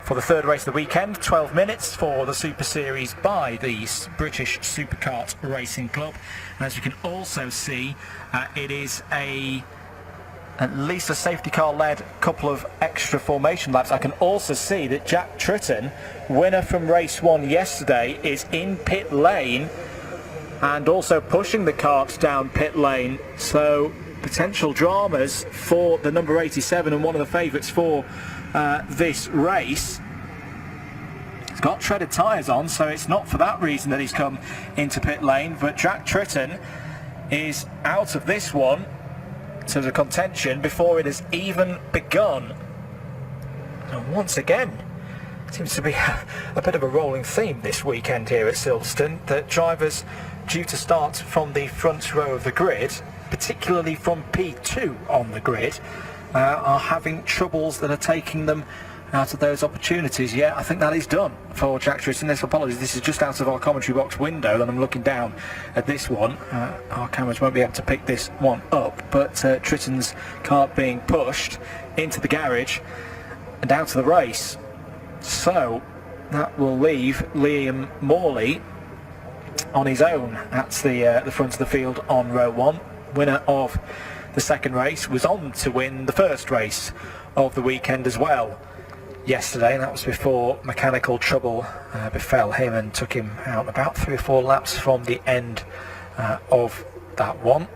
for the third race of the weekend. 12 minutes for the Super Series by the British Superkart Racing Club. And as you can also see, it is at least a safety car led couple of extra formation laps. I can also see that Jack Tritton, winner from race 1 yesterday, is in pit lane and also pushing the kart down pit lane. So potential dramas for the number 87 and one of the favourites for this race. He's got treaded tyres on, so it's not for that reason that he's come into pit lane, but Jack Tritton is out of this one to the contention before it has even begun. And once again, seems to be a bit of a rolling theme this weekend here at Silverstone, that drivers due to start from the front row of the grid, particularly from P2 on the grid, are having troubles that are taking them out of those opportunities. Yeah, I think that is done for Jack Tritton. This, apologies, this is just out of our commentary box window and I'm looking down at this one. Our cameras won't be able to pick this one up, but Tritton's kart being pushed into the garage and out of the race. So that will leave Liam Morley on his own at the front of the field on row 1. Winner of the second race was on to win the first race of the weekend as well yesterday, and that was before mechanical trouble befell him and took him out about 3 or 4 laps from the end of that one.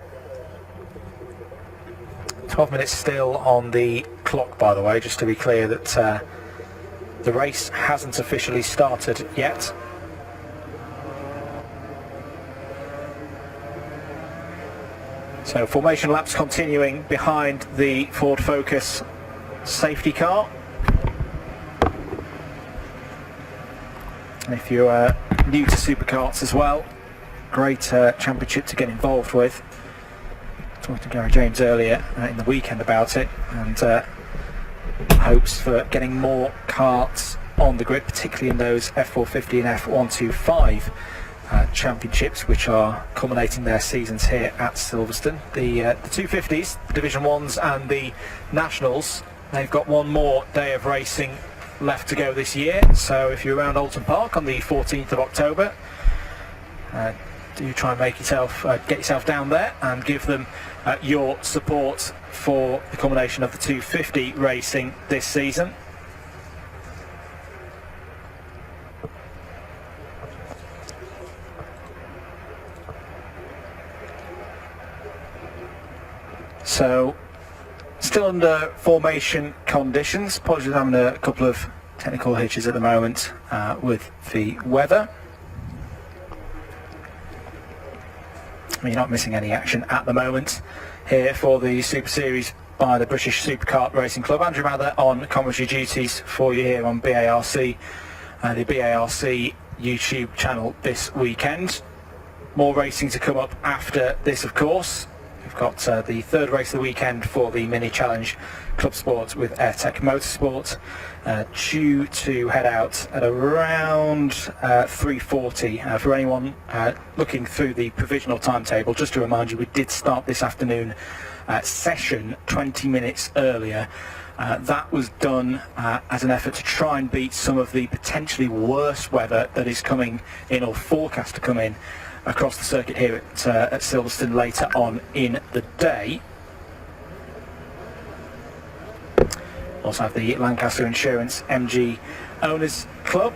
12 minutes still on the clock, by the way, just to be clear that the race hasn't officially started yet. So formation laps continuing behind the Ford Focus safety car. And if you're new to Superkarts as well, great championship to get involved with. Talked to Gary James earlier in the weekend about it, and hopes for getting more karts on the grid, particularly in those F450 and F125 championships, which are culminating their seasons here at Silverstone. The 250s, the Division 1s and the Nationals, they've got one more day of racing left to go this year. So if you're around Oulton Park on the 14th of October, do try and make yourself get yourself down there and give them your support for the culmination of the 250 racing this season. So, still under formation conditions. Apologies, having a couple of technical hitches at the moment with the weather. You're not missing any action at the moment here for the Super Series by the British Superkart Racing Club. Andrew Mather on commentary duties for you here on BARC, the BARC YouTube channel this weekend. More racing to come up after this, of course. We've got the third race of the weekend for the Mini Challenge Club Sport with AirTech Motorsport, due to head out at around 3:40. For anyone looking through the provisional timetable, just to remind you, we did start this afternoon session 20 minutes earlier. That was done as an effort to try and beat some of the potentially worse weather that is coming in, or forecast to come in, across the circuit here at Silverstone later on in the day. Also have the Lancaster Insurance MG Owners Club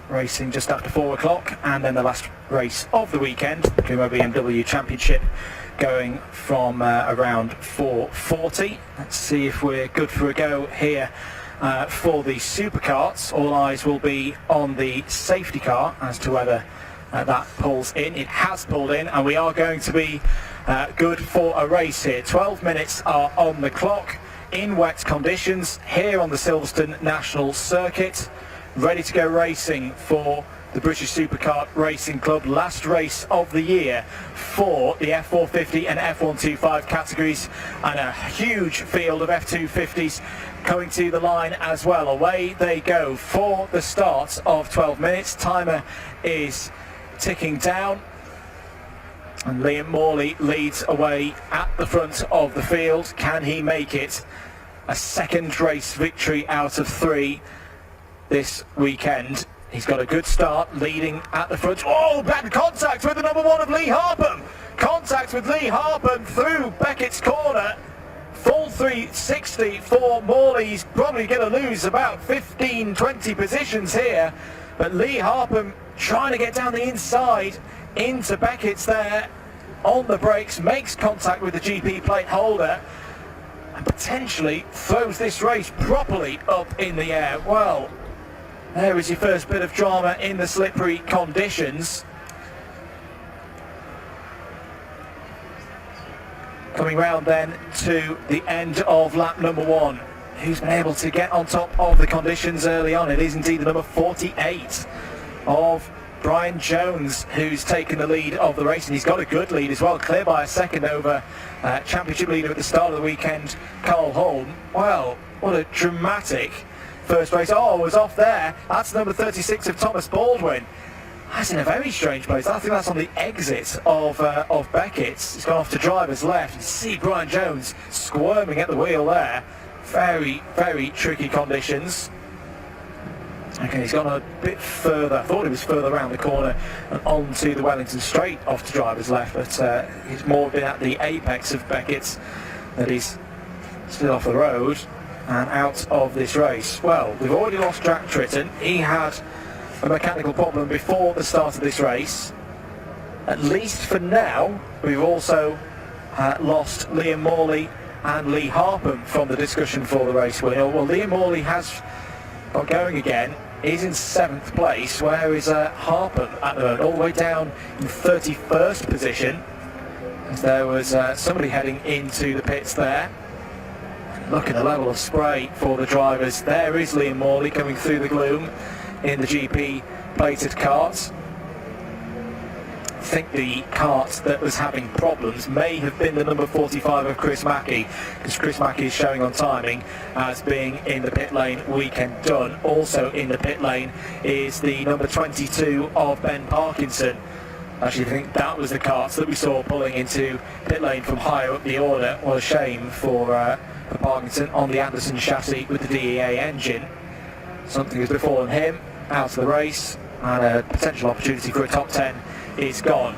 racing just after 4 o'clock, and then the last race of the weekend, the Kuma BMW Championship, going from around 4:40. Let's see if we're good for a go here for the Superkarts. All eyes will be on the safety car as to whether that pulls in. It has pulled in, and we are going to be good for a race here. 12 minutes are on the clock in wet conditions here on the Silverstone National Circuit, ready to go racing for the British Superkart Racing Club. Last race of the year for the F450 and F125 categories, and a huge field of F250s coming to the line as well. Away they go for the start of 12 minutes. Timer is ticking down, and Liam Morley leads away at the front of the field. Can he make it a second race victory out of 3 this weekend. He's got a good start, leading at the front. Oh, bad contact with the number 1 of Lee Harpham. Contact with Lee Harpham through Beckett's corner. Full 360 for Morley. He's probably going to lose about 15-20 positions here. But Lee Harpham trying to get down the inside into Beckett's there on the brakes, makes contact with the GP plate holder and potentially throws this race properly up in the air. Well, there is your first bit of drama in the slippery conditions. Coming round then to the end of lap number 1. Who's been able to get on top of the conditions early on? It is indeed the number 48 of Brian Jones who's taken the lead of the race, and he's got a good lead as well, clear by a second over championship leader at the start of the weekend, Carl Holm. Well, what a dramatic first race. Oh, it was off there. That's number 36 of Thomas Baldwin. That's in a very strange place. I think that's on the exit of Beckett's. It's gone off to driver's left. You see Brian Jones squirming at the wheel there. Very, very tricky conditions. Okay, he's gone a bit further. I thought he was further around the corner and onto the Wellington straight off to driver's left, but he's more been at the apex of Beckett's that he's still off the road and out of this race. Well, we've already lost Jack Tritton. He had a mechanical problem before the start of this race. At least for now, we've also lost Liam Morley and Lee Harpham from the discussion for the race winner. Well, Liam Morley has got going again. He's in 7th place, where is Harpham at the moment, all the way down in 31st position, as there was somebody heading into the pits there. Look at the level of spray for the drivers. There is Liam Morley coming through the gloom in the GP plated kart. I think the kart that was having problems may have been the number 45 of Chris Mackey, because Chris Mackey is showing on timing as being in the pit lane. Weekend done. Also in the pit lane is the number 22 of Ben Parkinson. Actually, I think that was the kart that we saw pulling into pit lane from higher up the order. What a shame for Parkinson on the Anderson chassis with the DEA engine. Something has befallen him, out of the race, and a potential opportunity for a top 10 is gone.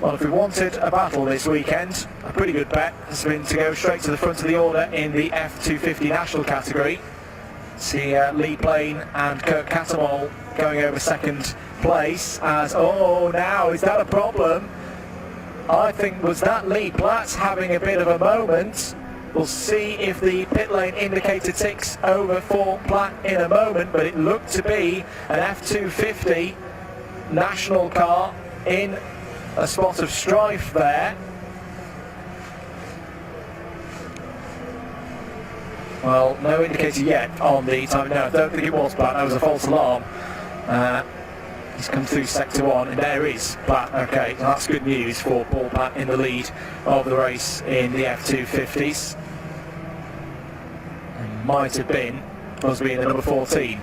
Well, if we wanted a battle this weekend, a pretty good bet has been to go straight to the front of the order in the F250 national category. See Lee Plain and Kirk Catamol going over 2nd place as, oh, now is that a problem? I think was that Lee Platts having a bit of a moment. We'll see if the pit lane indicator ticks over for Platt in a moment, but it looked to be an F250 national car in a spot of strife there. Well, no indicator yet on the time. No, I don't think it was Platt. That was a false alarm. He's come through sector 1, and there is Platt. Okay, so that's good news for Paul Platt in the lead of the race in the F250s. It might have been, possibly in the number 14.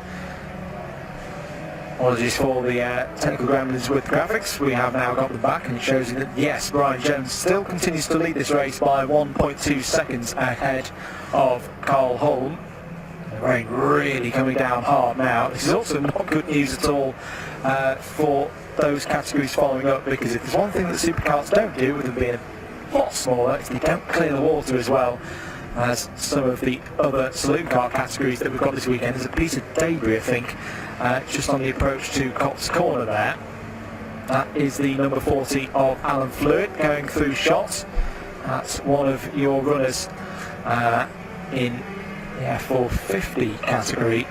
Apologies for the technical gremlins with graphics. We have now got them back, and it shows you that yes, Brian Jones still continues to lead this race by 1.2 seconds ahead of Carl Holm. The rain really coming down hard now. This is also not good news at all for those categories following up, because if there's one thing that Superkarts don't do, with them being a lot smaller, is they don't clear the water as well as some of the other saloon car categories that we've got this weekend. There's a piece of debris, I think, just on the approach to Cops Corner there. That is the number 40 of Alan Fluid going through shots. That's one of your runners in the F450 category,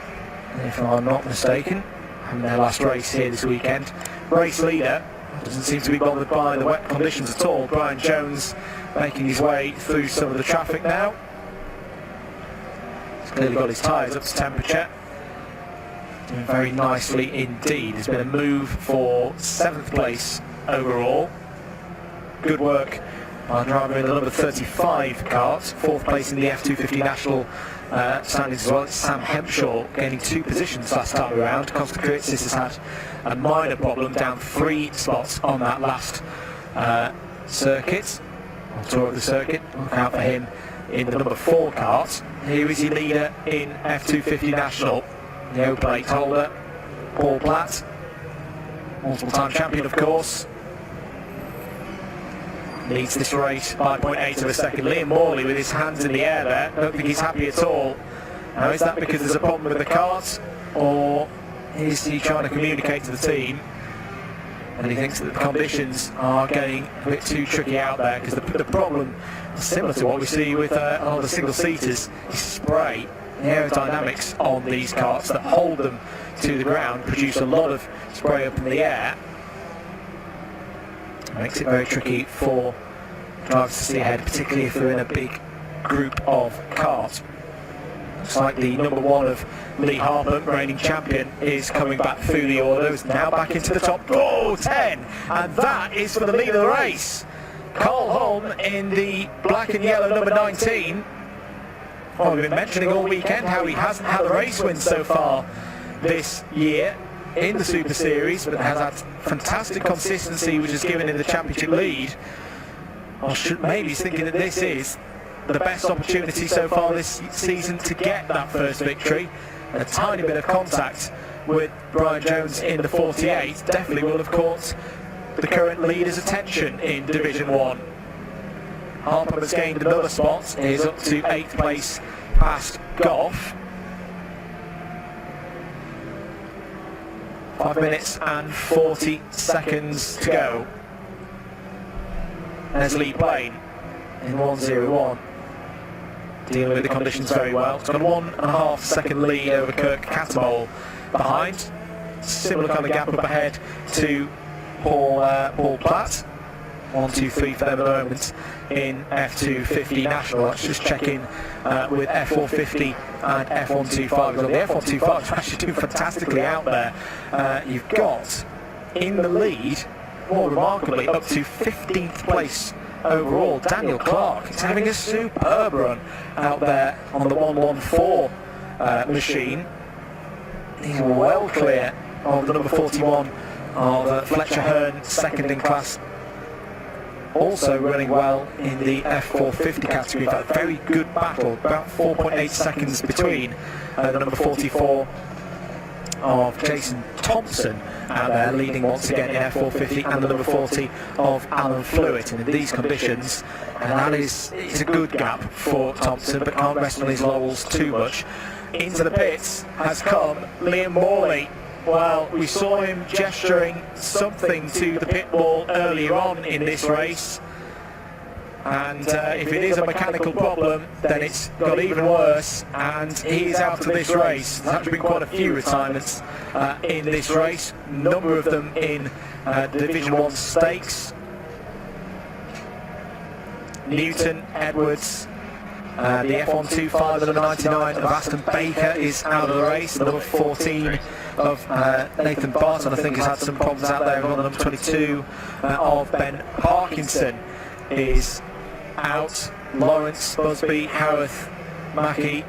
if I'm not mistaken, having their last race here this weekend. Race leader doesn't seem to be bothered by the wet conditions at all. Brian Jones making his way through some of the traffic now. He's clearly got his tyres up to temperature. Doing very nicely indeed. There's been a move for 7th place overall. Good work by the driver in the number 35 kart. 4th place in the F250 national standings as well. It's Sam Hempshaw gaining 2 positions last time around. Costa Kurtzis has had a minor problem, down 3 spots on that last circuit, or tour of the circuit. Look out for him in the number 4 kart. Here is your leader in F250 national. the O plate holder, Paul Platt, multiple time champion of course, leads this race by 0.8 of a second. Liam Morley with his hands in the air there, don't think he's happy at all. Now is that because there's a problem with the kart, or is he trying to communicate to the team and he thinks that the conditions are getting a bit too tricky out there? Because the problem, similar to what we see with a lot of the single-seaters, is spray. The aerodynamics on these karts that hold them to the ground produce a lot of spray up in the air. It makes it very tricky for drivers to see ahead, particularly if they're in a big group of karts. Looks like the number 1 of Lee Harper, reigning champion, is coming back through the order. Is now back into the top 10, and that is for the lead of the race. Carl Holm in the black and yellow number 19. Well, we've been mentioning all weekend how he hasn't had a race win so far this year in the Super Series, but has had fantastic consistency, which has given him the championship lead. Or maybe he's thinking that this is the best opportunity so far this season to get that first victory. A tiny bit of contact with Brian Jones in the 48 definitely will have caught the current leader's attention in Division 1. Harper has gained another spot. He's up to 8th place past Goff. 5 minutes and 40 seconds to go. There's Lee Blaine in 1:01. Dealing with the conditions very well. It's got a 1.5 second lead over Kirk Catamol behind. Similar kind of gap up ahead to Paul Platt. 1, 2, 3 for them at the moment in F250 National. Let's just check in with F450 and F125. The F125 is actually doing fantastically out there. You've got in the lead, more remarkably, up to 15th place overall, Daniel Clark. He's having a superb run out there on the 114 machine. He's well clear of the number 41 of Fletcher Hearn, second in class. Also running well in the F450 category. That very good battle, about 4.8 seconds between the number 44 of Jason Thompson out there, leading once again in F450, and the number 40 of Alan Flewitt. And in these conditions, and that is a good gap for Thompson, but can't rest on his laurels too much. Into the pits has come Liam Morley. Well, we saw him gesturing something to the pit wall earlier on in this race, and if it is a mechanical problem, then it's got even worse, and he's out of this race. There's actually been quite a few retirements in this race, a number of them in Division 1 stakes. Newton, Edwards, the F125, the number 99 of Aston Baker is out of the race. The number 14 of Nathan Barton, I think, has had some problems out there. The number 22 of Ben Parkinson is out. Lawrence, Busby, Howarth, Mackey,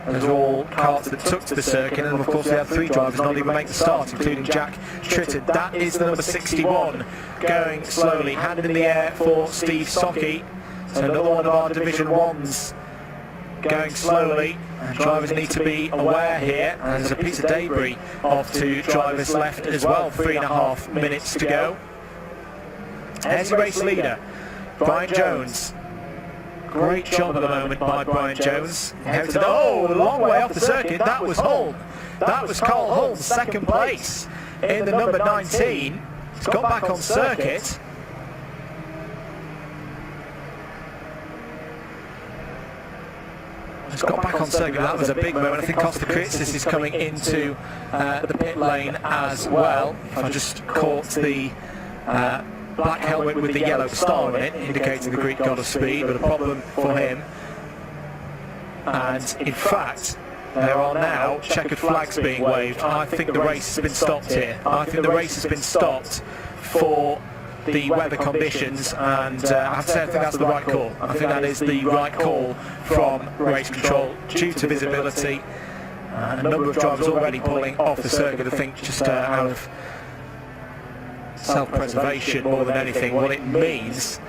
those are all karts that took to the circuit, and of course we had 3 drivers not even make the start, including Jack Tritton. That is the number 61 going slowly, hand in the air for Steve Sockey. So another one of our Division 1s going slowly, and drivers need to be aware here. And there's a piece of debris off to drivers left as well. 3.5 minutes to go. There's the race leader, Brian Jones. Great job at the moment by Brian Jones. Oh, a long way off the circuit. That was Holm. That was Carl Holm, second place in the number 19. He's got back on circuit. He's got back on circuit. That was a big moment. I think Costa Kritsis is coming into the pit lane as well. If I just caught the black helmet with the yellow star on it, indicating the Greek god of speed, but a problem for him. And in fact, there are now checkered flags being waved. I think the race has been stopped here. I think the race has been stopped for the weather conditions, and I have to say I think that's the right call. I think that is the right call from race control due to visibility. A number of drivers already pulling off the circuit, I think, just out of self-preservation more than anything. What it means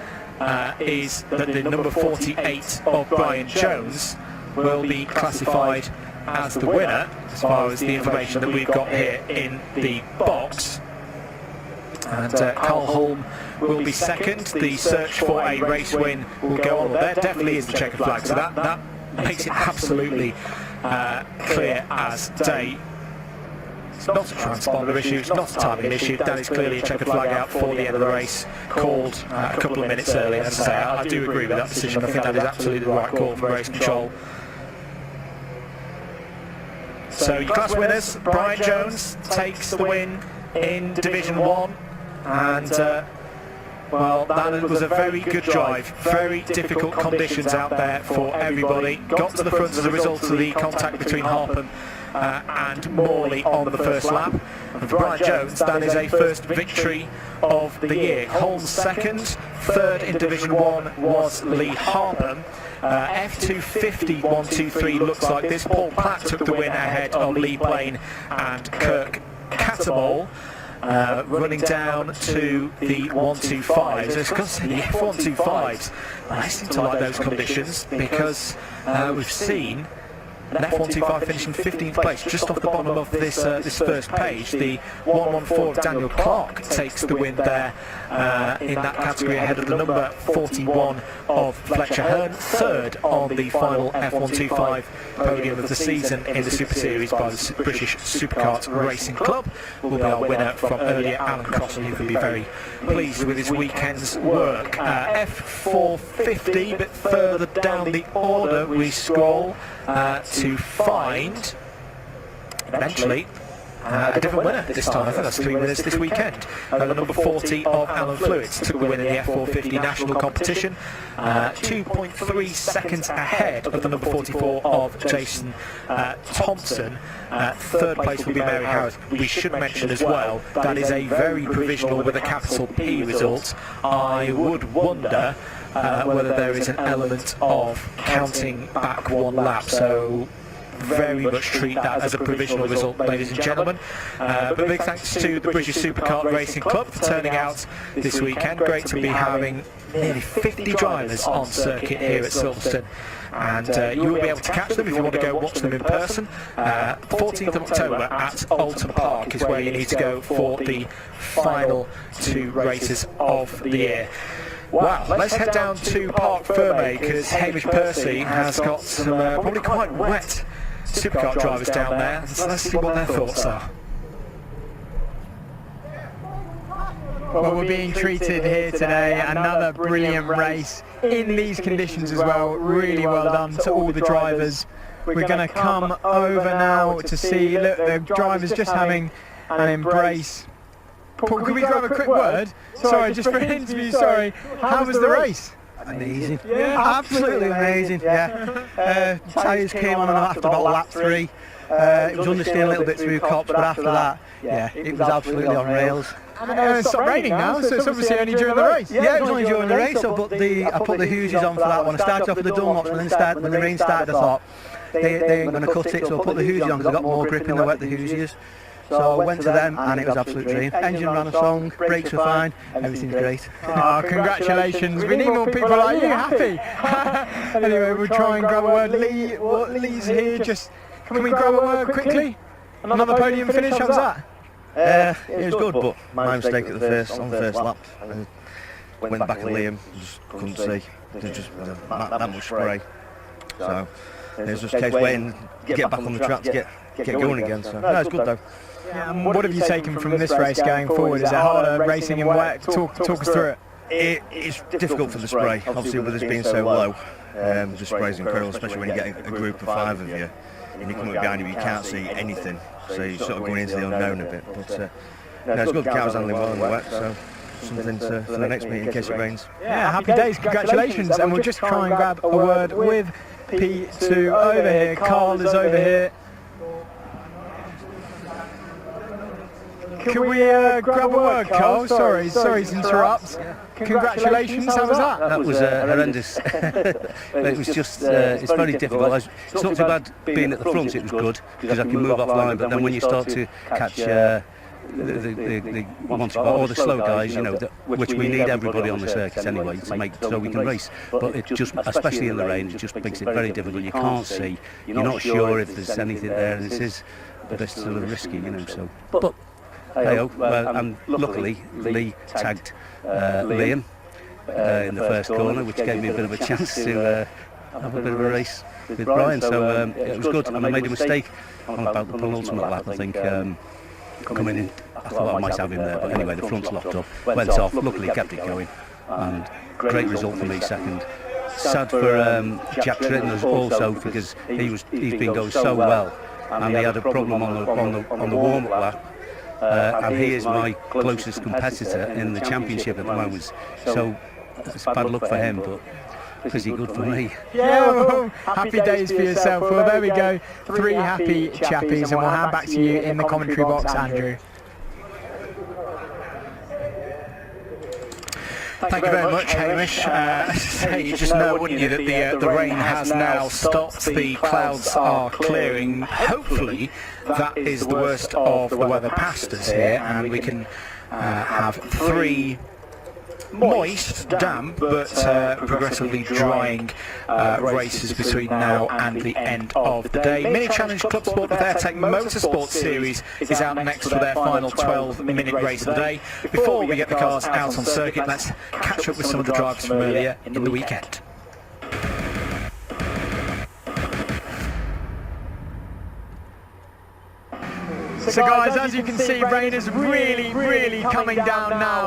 is that the number 48 of Brian Jones will be classified as the winner, as far as the information that we've got here in the box. And Carl Holm will be second. The search for a race win will go on. Well, there definitely is the checkered flag, so that makes it absolutely clear as day. It's not a transponder issue, it's not a timing issue. That is clearly a checkered flag out for the end of the race, called a couple of minutes early. As I say, I do agree with that decision. I think that is absolutely the right call from race control. So your class winners, Brian Jones takes the win in Division 1, and well, that was a very good drive. Very difficult conditions out there for everybody. Got to the front as a result of the contact between Harpham and Morley on the first lap. And for Brian Jones, that is a first victory of the year. Holmes second. Third in Division 1 was Lee Harpham. F250 1-2-3 looks like this. Paul Platt took the win ahead of Lee Plain and Kirk Catamol. Running down to the 125s. It's got to say the F125s. I seem to like those conditions because we've seen an F125 finishing 15th place just off the bottom of this this first page. The 114 of Daniel Clark takes the win there in that category ahead of the number 41 of Fletcher Hearn. Third on the final F125 podium of the season in the Super Series by the British Superkart Racing Club will be our winner from earlier, Alan Crossan, who can be very pleased with his weekend's work. F450, a bit further down the order we scroll to find eventually a different winner this time. I think that's 3 winners this weekend. The number 40 of Alan Fluids took the win in the F450 national competition, 2.3 seconds ahead of the number 44 of Jason Thompson. Third place will be Mary Harris. We should mention as well that is a very provisional with a capital P result. I would wonder whether there is an element of counting back one lap, so very much treat that as a provisional result, ladies and gentlemen. But big thanks to the British Superkart Racing Club for turning out this weekend. Great to be having nearly 50 drivers on circuit here at Silverstone, and you will be able to catch them if you want to go watch them in person. 14th of October at Oulton Park is where you need to go for the final 2 races of the year. Wow, let's head down to Parc Fermé because Hamish Percy has got some probably quite wet Superkart drivers down there. So let's see what their thoughts are. Well, we're being treated here today. Another brilliant race in these conditions as well. Really well done to all the drivers. We're going to come over now to see, look, the drivers just having an embrace. Paul, can we grab a quick word? Sorry, just for an interview, sorry. How was the race? Amazing. Yeah, absolutely amazing, yeah. Tyres came on after about lap 3. It was understeer a little bit through cops, but after that, yeah, it was absolutely on rails. And it's stopped raining now, so it's obviously only during the race. Yeah, it was only during the race. I put the Hughesies on for that one. I started off with the Dunlops, and then when the rain started, I thought, they ain't going to cut it, so I put the Hughesies on because I got more grip in the wet, the Hughesies. So I went to them and it was absolute dream. Engine ran a song, brakes were fine, everything's great. Oh, congratulations. We need more people like you happy. Anyway, we'll try and grab a word. Lee's here, just, can we grab a word quickly? Another podium finish, how's that? It was good, but my mistake on the first lap. And went back at Liam, just couldn't see. There's just that much spray. So it was just a case waiting, get back on the track to get going again. So no, it's good though. Yeah, what have you taken from this race going forward? Is it harder racing in wet? Talk us through it. It's difficult for the spray, obviously with us being so low. The spray's incredible, especially when you get a group of 5 of you and you come up behind you, you can't see anything. So you're sort of going into the unknown a bit. But no, it's good, the car's handling well in the wet, so something for the next meeting in case it rains. Yeah, happy days, congratulations. And we'll just try and grab a word with P2 over here. Carl is over here. Can we grab a word, Carl? Sorry to interrupt. Congratulations, how was that? That was horrendous. It was just, it's very difficult. It's not too bad being at the front, it was good, because I can move offline, but then when you start to catch the or the slow guys, you know, which we need everybody on the circuit anyway to make so we can race. But it just, especially in the rain, it just makes it very difficult. You can't see, you're not sure if there's anything there, and it is a bit sort of risky, you know. So, but hey-oh, and luckily Lee tagged Liam in the first corner, which gave me a bit of a chance to have a bit of a race with Brian. So it was good, and I made a mistake on about the penultimate lap, I think. Coming in, I thought I might have him there, but anyway, the front's locked up, went off, luckily kept it going, and great result for me, second. Sad for Jack Tritton also, because he's been going so well, and he had a problem on the warm-up lap, and he is my closest competitor in the championship at the moment, so it's bad luck for him, but pretty good for me. Yeah, well, happy days for yourself. Well, there we go. 3 happy chappies, and we'll hand back to you in the commentary box, Andrew. Thank you very much, Hamish. You just know, wouldn't you, that the rain has now stopped, the clouds are clearing. Hopefully that is the worst of the weather past us here, and we can have 3 moist, damp, but progressively drying races between now and the end of the day. Mini Challenge Club Sport with Airtech Motorsports Series is out next for their final 12-minute race of the day. Before we get the cars out on circuit, let's catch up with some of the drivers from earlier in the weekend. So guys, as you can see, rain is really coming down now.